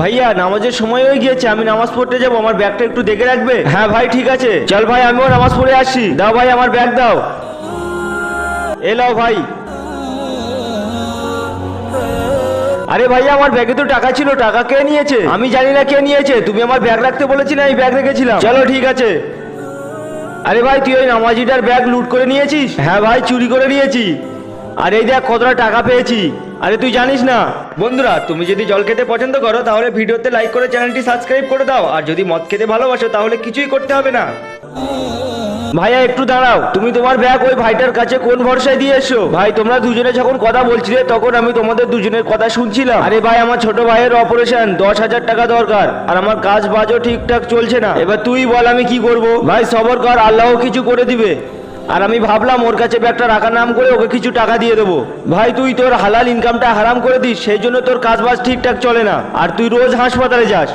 ভাইয়া নামাজের সময় হয়ে গিয়েছে, আমি নামাজ পড়তে যাবো, আমার ব্যাগটা একটু দেখে রাখবে? হ্যাঁ ভাই ঠিক আছে, চল ভাই আমিও নামাজ পড়ে আসছি। দাও ভাই আমার ব্যাগ দাও। এলাও ভাই। আরে ভাইয়া আমার ব্যাগে তো টাকা ছিল, টাকা কে নিয়েছে? আমি জানি না কে নিয়েছে, তুমি আমার ব্যাগ রাখতে বলেছিলে, আমি ব্যাগ রেখেছিলাম। চলো ঠিক আছে। আরে ভাই তুই ওই নামাজিটার ব্যাগ লুট করে নিয়েছিস? হ্যাঁ ভাই চুরি করে নিয়েছি। আর এই দেখ কতটা টাকা পেয়েছি। আরে তুই জানিস না? বন্ধুরা তুমি যদি জল খেতে পছন্দ করো তাহলে ভিডিওতে লাইক করে চ্যানেলটি সাবস্ক্রাইব করে দাও, আর যদি মদ খেতে ভালোবাসো তাহলে কিছুই করতে হবে না। ভাইয়া একটু দাঁড়াও, তুমি তোমার ব্যাগ ওই ভাইটার কাছে কোন ভরসায় দিয়ে এসো? ভাই তোমরা দুজনে যখন কথা বলছিলে তখন আমি তোমাদের দুজনের কথা শুনছিলাম। আরে ভাই আমার ছোট ভাইয়ের অপারেশন, 10,000 টাকা দরকার, আর আমার কাজ বাজও ঠিকঠাক চলছে না। এবার তুই বল আমি কি করব? ভাই সবর কর, আল্লাহ কিছু করে দিবে। আর আমি ভাবলাম ওর কাছে ব্যাগটা রাখার নাম করে ওকে কিছু টাকা দিয়ে দেবো। ভাই তুই তোর হালাল ইনকামটা হারাম করে দিস, সেই জন্য তোর কাজ বাজ ঠিকঠাক চলে না, আর তুই রোজ হাসপাতালে যাস।